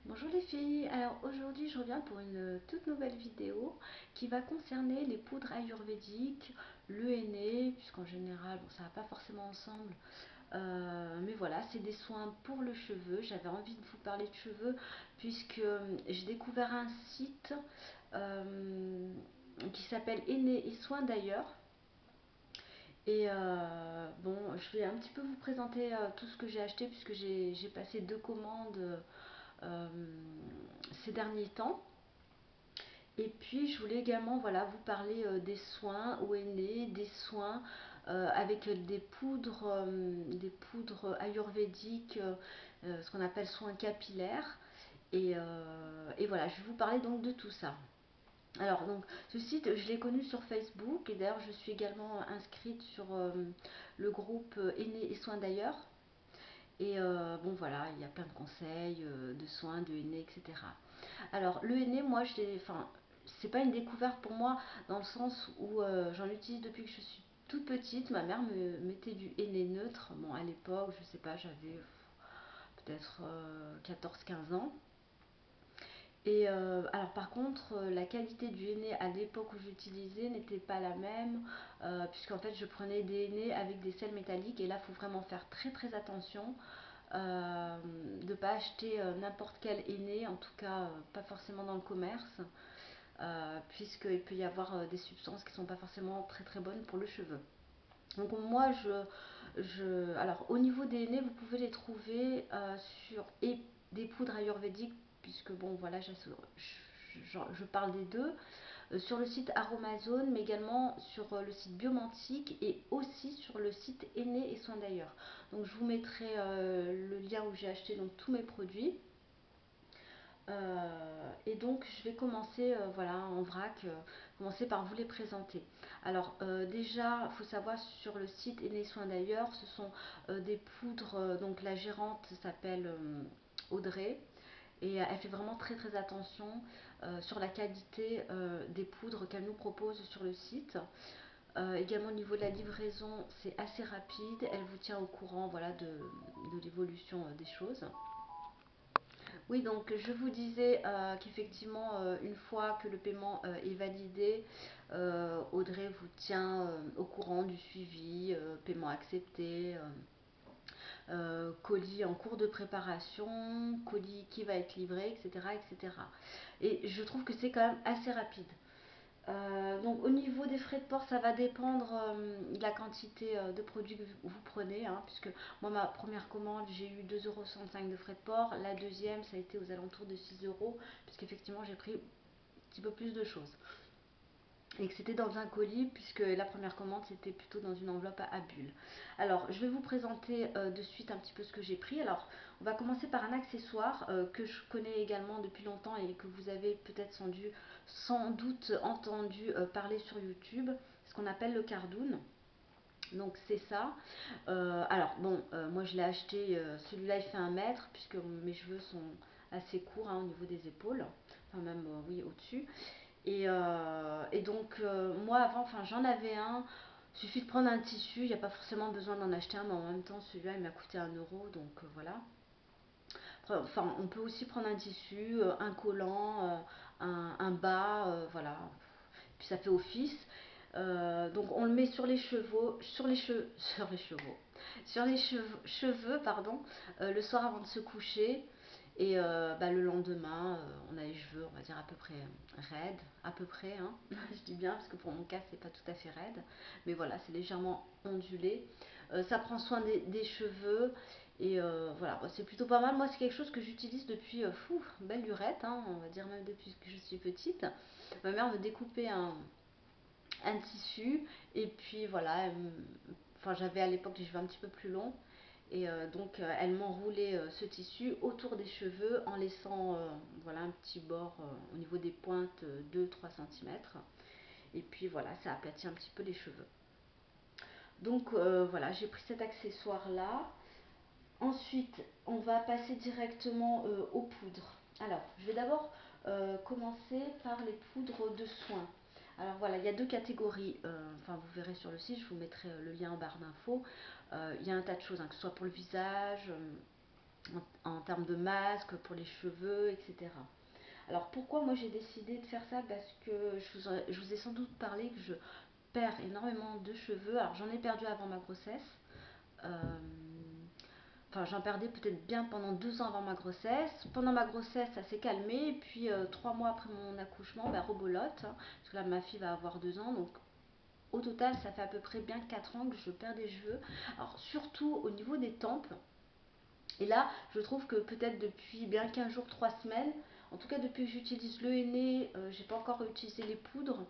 Bonjour les filles, alors aujourd'hui je reviens pour une toute nouvelle vidéo qui va concerner les poudres ayurvédiques, le henné, puisqu'en général bon, ça va pas forcément ensemble, mais voilà, c'est des soins pour le cheveu. J'avais envie de vous parler de cheveux puisque j'ai découvert un site qui s'appelle Henné et Soins d'ailleurs. Et bon, je vais un petit peu vous présenter tout ce que j'ai acheté puisque j'ai passé deux commandes euh, ces derniers temps. Et puis je voulais également voilà, vous parler des soins ONE, des soins avec des poudres ayurvédiques, ce qu'on appelle soins capillaires. Et voilà, je vais vous parler donc de tout ça. Alors donc ce site, je l'ai connu sur Facebook et d'ailleurs je suis également inscrite sur le groupe Aînés et Soins d'ailleurs. Et bon voilà, il y a plein de conseils, de soins, de henné, etc. Alors le henné, moi, enfin, c'est pas une découverte pour moi dans le sens où j'en utilise depuis que je suis toute petite. Ma mère me mettait du henné neutre. Bon, à l'époque, je sais pas, j'avais peut-être 14-15 ans. Et alors par contre, la qualité du henné à l'époque où j'utilisais n'était pas la même, puisqu'en fait je prenais des hennés avec des sels métalliques et là il faut vraiment faire très très attention de ne pas acheter n'importe quel henné, en tout cas pas forcément dans le commerce, puisqu'il peut y avoir des substances qui ne sont pas forcément très très bonnes pour le cheveu. Donc moi, alors au niveau des henné, vous pouvez les trouver sur et des poudres ayurvédiques, puisque bon voilà, je parle des deux, sur le site Aromazone, mais également sur le site Biomantique et aussi sur le site Henné et Soins d'ailleurs. Donc je vous mettrai le lien où j'ai acheté donc tous mes produits. Et donc je vais commencer voilà, en vrac, commencer par vous les présenter. Alors déjà, il faut savoir sur le site Aînés Soins d'ailleurs, ce sont des poudres, donc la gérante s'appelle Audrey, et elle fait vraiment très très attention sur la qualité des poudres qu'elle nous propose sur le site. Également au niveau de la livraison, c'est assez rapide, elle vous tient au courant voilà, de l'évolution des choses. Oui, donc je vous disais qu'effectivement, une fois que le paiement est validé, Audrey vous tient au courant du suivi, paiement accepté, colis en cours de préparation, colis qui va être livré, etc. etc. Et je trouve que c'est quand même assez rapide. Donc au niveau des frais de port, ça va dépendre de la quantité de produits que vous prenez, hein, puisque moi ma première commande j'ai eu 2,65 € de frais de port, la deuxième ça a été aux alentours de 6 euros, puisqu'effectivement j'ai pris un petit peu plus de choses. Et que c'était dans un colis, puisque la première commande c'était plutôt dans une enveloppe à bulles. Alors je vais vous présenter de suite un petit peu ce que j'ai pris. Alors on va commencer par un accessoire que je connais également depuis longtemps et que vous avez peut-être sans doute entendu parler sur YouTube, ce qu'on appelle le cardoon. Donc c'est ça. Alors bon, moi je l'ai acheté, celui-là il fait 1 mètre, puisque mes cheveux sont assez courts hein, au niveau des épaules, enfin même oui au-dessus. Et donc, moi avant, enfin, j'en avais un. Il suffit de prendre un tissu, il n'y a pas forcément besoin d'en acheter un, mais en même temps, celui-là, il m'a coûté 1 €, donc voilà. Enfin, on peut aussi prendre un tissu, un collant, un bas, voilà. Puis ça fait office. Donc on le met sur les chevaux, sur les chevaux, sur les cheveux, pardon, le soir avant de se coucher. Et bah, le lendemain, on a les cheveux, on va dire à peu près raides, à peu près, hein. Je dis bien parce que pour mon cas, c'est pas tout à fait raide, mais voilà, c'est légèrement ondulé. Ça prend soin des cheveux et voilà, bah, c'est plutôt pas mal. Moi, c'est quelque chose que j'utilise depuis belle lurette, hein, on va dire même depuis que je suis petite. Ma mère me découpait un tissu et puis voilà, enfin j'avais à l'époque les cheveux un petit peu plus longs et donc elle m'enroulait ce tissu autour des cheveux en laissant voilà un petit bord au niveau des pointes 2-3 cm et puis voilà, ça aplatit un petit peu les cheveux. Donc voilà, j'ai pris cet accessoire là. Ensuite, on va passer directement aux poudres. Alors, je vais d'abord commencer par les poudres de soins. Alors voilà, il y a deux catégories. Enfin, vous verrez sur le site, je vous mettrai le lien en barre d'infos. Il y a un tas de choses, hein, que ce soit pour le visage, en termes de masque pour les cheveux, etc. Alors pourquoi moi j'ai décidé de faire ça? Parce que je vous ai sans doute parlé que je perds énormément de cheveux. Alors j'en ai perdu avant ma grossesse. Euh, Enfin, j'en perdais peut-être bien pendant 2 ans avant ma grossesse. Pendant ma grossesse, ça s'est calmé. Et puis 3 mois après mon accouchement, ben, rebolote, hein, parce que là, ma fille va avoir 2 ans. Donc au total, ça fait à peu près bien 4 ans que je perds des cheveux. Alors surtout au niveau des tempes. Et là, je trouve que peut-être depuis bien 15 jours, 3 semaines, en tout cas depuis que j'utilise le henné, j'ai pas encore utilisé les poudres,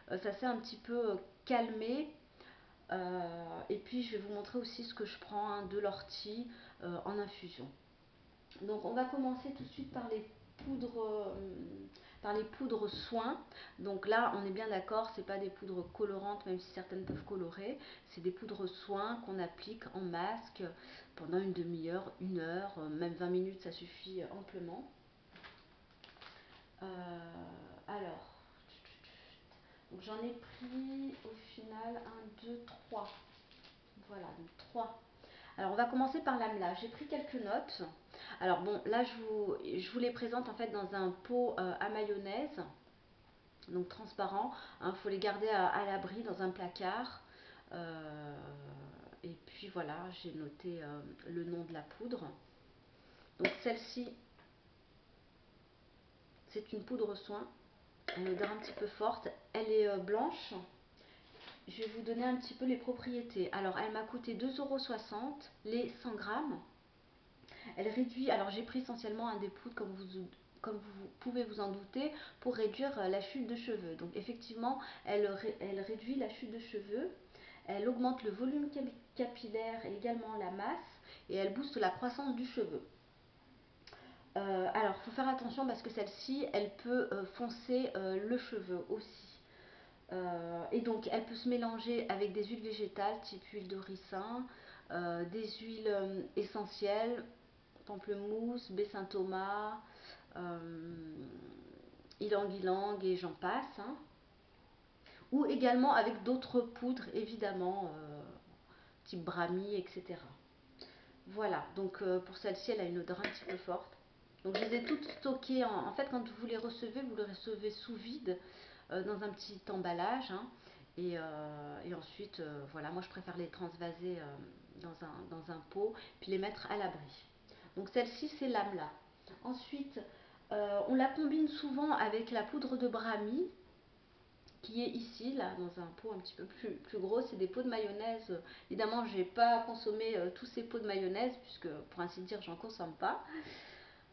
ça s'est un petit peu calmé. Et puis je vais vous montrer aussi ce que je prends, hein, de l'ortie en infusion. Donc on va commencer tout de suite par les poudres soins. Donc là, on est bien d'accord, c'est pas des poudres colorantes, même si certaines peuvent colorer. C'est des poudres soins qu'on applique en masque pendant une demi-heure, 1 heure, même 20 minutes, ça suffit amplement. Alors, donc j'en ai pris au final un, 2, 3. Voilà, donc 3. Alors on va commencer par l'AMLA. J'ai pris quelques notes. Alors bon, là je vous les présente en fait dans un pot à mayonnaise, donc transparent. Il faut les garder à l'abri dans un placard. Euh, et puis voilà, j'ai noté le nom de la poudre. Donc celle-ci, c'est une poudre soin. Une odeur un petit peu forte. Elle est blanche. Je vais vous donner un petit peu les propriétés. Alors elle m'a coûté 2,60 € les 100 grammes. Elle réduit, alors j'ai pris essentiellement un des poudres comme vous pouvez vous en douter, pour réduire la chute de cheveux. Donc effectivement, elle réduit la chute de cheveux, elle augmente le volume capillaire et également la masse, et elle booste la croissance du cheveu. Alors, il faut faire attention parce que celle-ci, elle peut foncer le cheveu aussi. Et donc, elle peut se mélanger avec des huiles végétales, type huile de ricin, des huiles essentielles, pamplemousse, baie Saint-Thomas, ylang-ylang et j'en passe, hein. Ou également avec d'autres poudres, évidemment, type brahmi, etc. Voilà, donc pour celle-ci, elle a une odeur un petit peu forte. Donc je les ai toutes stockées. En fait, quand vous les recevez sous vide dans un petit emballage, hein. Et ensuite, voilà, moi je préfère les transvaser dans un pot, puis les mettre à l'abri. Donc celle-ci, c'est l'AMLA. Ensuite, on la combine souvent avec la poudre de brahmi, qui est ici, là, dans un pot un petit peu plus gros. C'est des pots de mayonnaise. Évidemment, je n'ai pas consommé tous ces pots de mayonnaise, puisque pour ainsi dire, j'en consomme pas.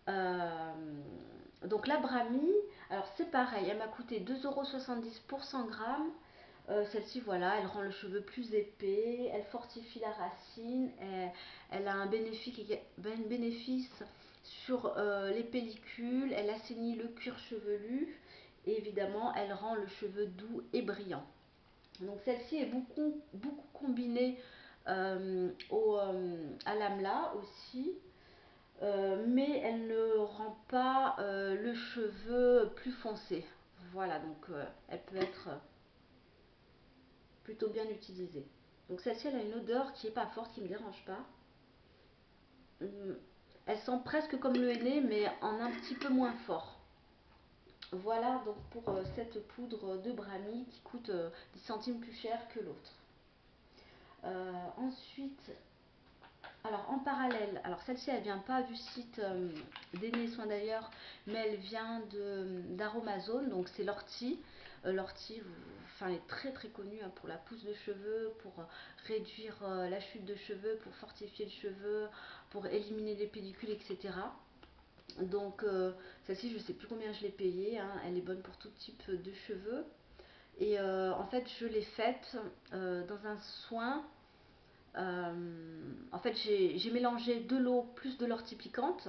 Euh, donc la brahmi, alors c'est pareil, elle m'a coûté 2,70 € pour 100 grammes. Celle-ci, voilà, elle rend le cheveu plus épais, elle fortifie la racine, elle a un bénéfice sur les pellicules, elle assainit le cuir chevelu et évidemment, elle rend le cheveu doux et brillant. Donc celle-ci est beaucoup combinée à l'amla aussi. Mais elle ne rend pas le cheveu plus foncé. Voilà, donc elle peut être plutôt bien utilisée. Donc celle-ci, elle a une odeur qui n'est pas forte, qui ne me dérange pas. Hum, Elle sent presque comme le henné, mais en un petit peu moins fort. Voilà donc pour cette poudre de brahmi qui coûte 10 centimes plus cher que l'autre. Ensuite, alors en parallèle, alors celle-ci elle vient pas du site d'Aînés Soins d'ailleurs, mais elle vient d'Aromazone, donc c'est l'ortie. L'ortie, enfin, elle est très connue, hein, pour la pousse de cheveux, pour réduire la chute de cheveux, pour fortifier le cheveu, pour éliminer les pellicules, etc. Donc celle-ci, je ne sais plus combien je l'ai payée, hein, elle est bonne pour tout type de cheveux. Et en fait, je l'ai faite dans un soin. En fait, j'ai mélangé de l'eau plus de l'ortie piquante.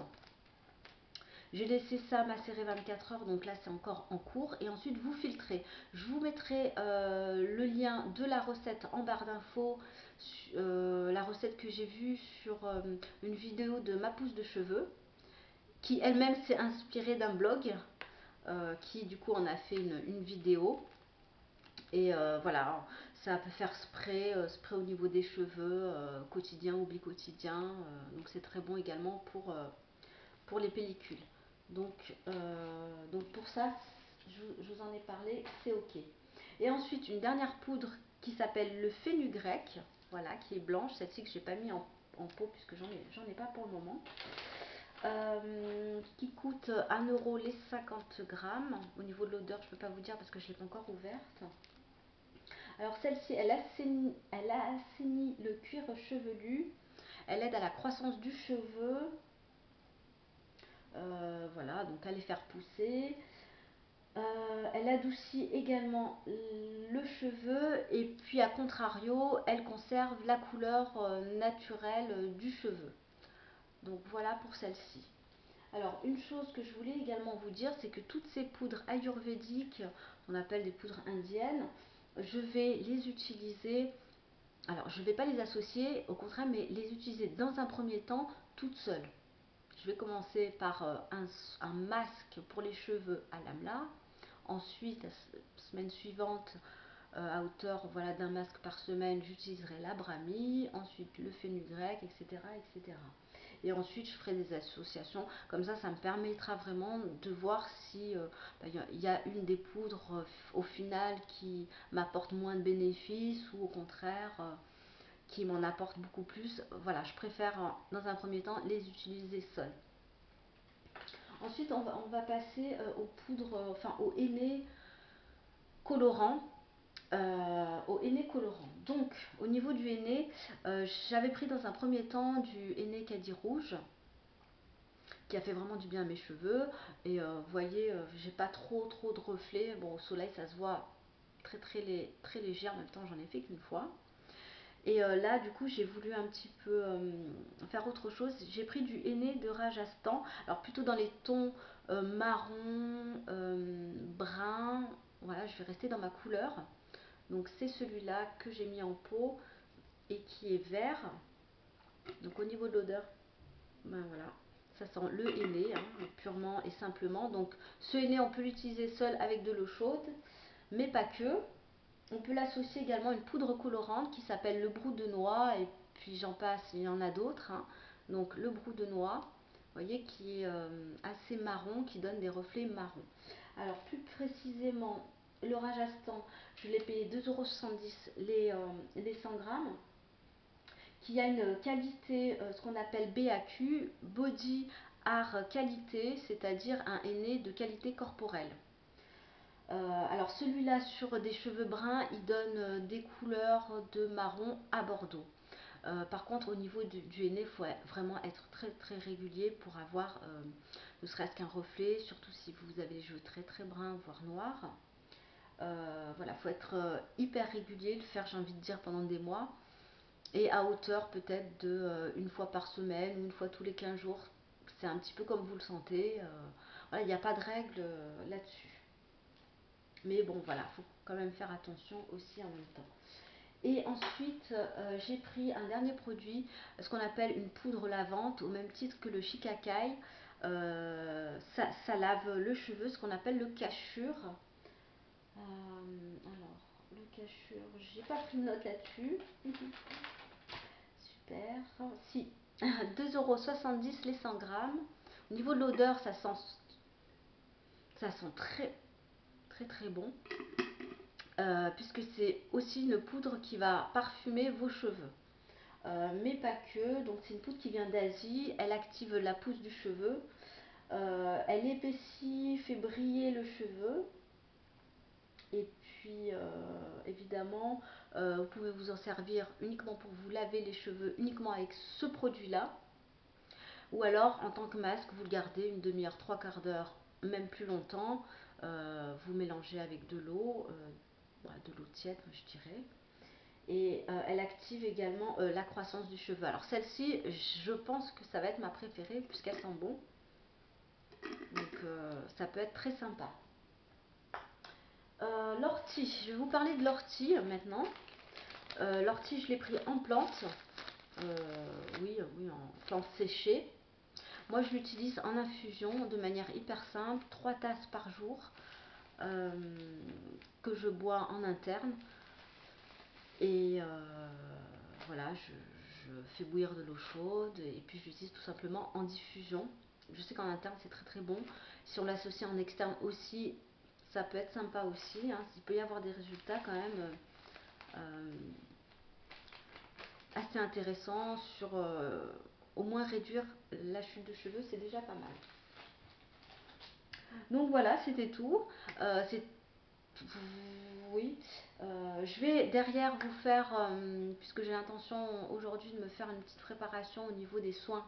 J'ai laissé ça macérer 24 heures, donc là c'est encore en cours. Et ensuite vous filtrez. Je vous mettrai le lien de la recette en barre d'infos, la recette que j'ai vue sur une vidéo de ma pousse de cheveux, qui elle-même s'est inspirée d'un blog, qui du coup en a fait une vidéo. Et voilà, Ça peut faire spray au niveau des cheveux, quotidien ou bi-quotidien. Donc c'est très bon également pour les pellicules. Donc pour ça, je vous en ai parlé, c'est ok. Et ensuite, une dernière poudre qui s'appelle le fenugrec, voilà, qui est blanche, celle-ci que j'ai pas mis en pot puisque j'en ai pas pour le moment. Qui coûte 1 € les 50 grammes. Au niveau de l'odeur, je peux pas vous dire parce que je l'ai pas encore ouverte. Alors celle-ci, elle assainit le cuir chevelu, elle aide à la croissance du cheveu, voilà, donc à les faire pousser. Elle adoucit également le cheveu et puis à contrario, elle conserve la couleur naturelle du cheveu. Donc voilà pour celle-ci. Alors une chose que je voulais également vous dire, c'est que toutes ces poudres ayurvédiques, on appelle des poudres indiennes, je vais les utiliser. Alors, je ne vais pas les associer, au contraire, mais les utiliser dans un premier temps toutes seules. Je vais commencer par un masque pour les cheveux à l'amla. Ensuite, la semaine suivante, à hauteur voilà, d'un masque par semaine, j'utiliserai la brahmi, ensuite le fenugrec, etc., etc. Et ensuite, je ferai des associations. Comme ça me permettra vraiment de voir si y a une des poudres au final qui m'apporte moins de bénéfices ou au contraire qui m'en apporte beaucoup plus. Voilà, je préfère dans un premier temps les utiliser seuls. Ensuite, on va passer aux poudres, enfin au henné colorant. Au henné colorant. Donc, au niveau du henné, j'avais pris dans un premier temps du henné caddie rouge qui a fait vraiment du bien à mes cheveux. Et vous voyez, j'ai pas trop de reflets. Bon, au soleil, ça se voit très léger. En même temps, j'en ai fait qu'une fois. Et là, du coup, j'ai voulu un petit peu faire autre chose. J'ai pris du henné de Rajasthan. Alors, plutôt dans les tons marron, brun. Voilà, je vais rester dans ma couleur. Donc, c'est celui-là que j'ai mis en pot et qui est vert. Donc, au niveau de l'odeur, ben voilà, ça sent le henné, hein, purement et simplement. Donc, ce henné, on peut l'utiliser seul avec de l'eau chaude, mais pas que. On peut l'associer également à une poudre colorante qui s'appelle le brou de noix, et puis j'en passe, il y en a d'autres. Hein. Donc le brou de noix, vous voyez, qui est assez marron, qui donne des reflets marrons. Alors plus précisément, le Rajasthan, je l'ai payé 2,70 € les 100 grammes, qui a une qualité, ce qu'on appelle BAQ, Body Art Qualité, c'est-à-dire un henné de qualité corporelle. Alors celui-là sur des cheveux bruns, il donne des couleurs de marron à bordeaux. Par contre au niveau du henné, il faut vraiment être très régulier pour avoir ne serait-ce qu'un reflet, surtout si vous avez les cheveux très bruns, voire noirs. Voilà, il faut être hyper régulier, le faire j'ai envie de dire pendant des mois. Et à hauteur peut-être de une fois par semaine ou une fois tous les 15 jours. C'est un petit peu comme vous le sentez. Voilà, il n'y a pas de règle là-dessus. Mais bon, voilà, il faut quand même faire attention aussi en même temps. Et ensuite, j'ai pris un dernier produit, ce qu'on appelle une poudre lavante, au même titre que le shikakai. Ça lave le cheveu, ce qu'on appelle le cachure. Alors, le cachure, j'ai pas pris de note là-dessus. Super. Si, 2,70 € les 100 grammes. Au niveau de l'odeur, ça sent très bon. Puisque c'est aussi une poudre qui va parfumer vos cheveux. Mais pas que, donc c'est une poudre qui vient d'Asie, elle active la pousse du cheveu, elle épaissit, fait briller le cheveu, et puis évidemment vous pouvez vous en servir uniquement pour vous laver les cheveux, uniquement avec ce produit-là, ou alors en tant que masque, vous le gardez une demi-heure, trois quarts d'heure, même plus longtemps, vous mélangez avec de l'eau tiède, je dirais. Et elle active également la croissance du cheveu. Alors celle-ci, je pense que ça va être ma préférée puisqu'elle sent bon. Donc ça peut être très sympa. L'ortie, je vais vous parler de l'ortie maintenant. L'ortie, je l'ai pris en plante. Oui, en plante séchée. Moi, je l'utilise en infusion de manière hyper simple, 3 tasses par jour que je bois en interne. Et voilà, je fais bouillir de l'eau chaude et puis je l'utilise tout simplement en diffusion. Je sais qu'en interne c'est très très bon. Si on l'associe en externe aussi, ça peut être sympa aussi, hein. Il peut y avoir des résultats quand même euh, assez intéressants sur au moins réduire la chute de cheveux, c'est déjà pas mal. Donc voilà, c'était tout. C'est Oui, je vais derrière vous faire, puisque j'ai l'intention aujourd'hui de me faire une petite préparation au niveau des soins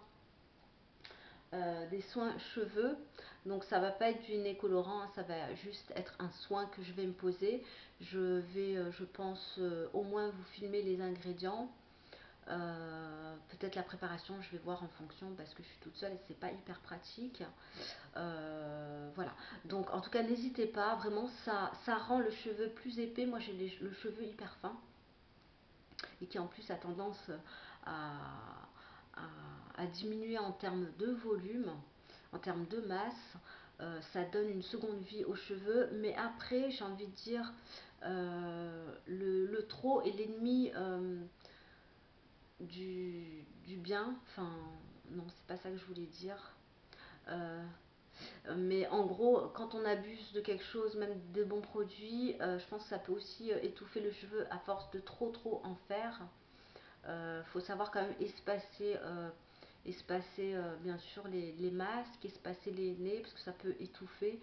cheveux. Donc ça va pas être du nez colorant, hein, ça va juste être un soin que je vais me poser. Je vais, je pense, au moins vous filmer les ingrédients. Peut-être la préparation, je vais voir en fonction parce que je suis toute seule et c'est pas hyper pratique. Voilà. Donc en tout cas, n'hésitez pas. Vraiment, ça rend le cheveu plus épais. Moi, j'ai le cheveu hyper fin et qui en plus a tendance à, à diminuer en termes de volume, en termes de masse. Ça donne une seconde vie aux cheveux. Mais après, j'ai envie de dire, le trop est l'ennemi du bien. Enfin, non, c'est pas ça que je voulais dire. Euh, Mais en gros, quand on abuse de quelque chose, même des bons produits, je pense que ça peut aussi étouffer le cheveu à force de trop en faire. Faut savoir quand même espacer bien sûr les masques, espacer les nez, parce que ça peut étouffer,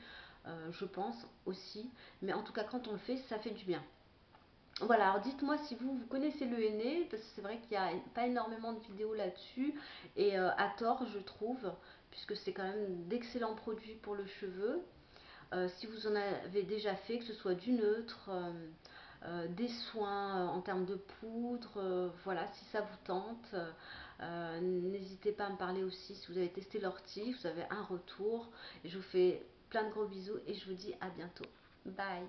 je pense aussi. Mais en tout cas, quand on le fait, ça fait du bien. Voilà, alors dites-moi si vous connaissez le henné, parce que c'est vrai qu'il n'y a pas énormément de vidéos là-dessus, et à tort je trouve, puisque c'est quand même d'excellents produits pour le cheveu. Si vous en avez déjà fait, que ce soit du neutre, des soins en termes de poudre, voilà, si ça vous tente, n'hésitez pas à me parler aussi si vous avez testé l'ortie, vous avez un retour. Et je vous fais plein de gros bisous et je vous dis à bientôt. Bye!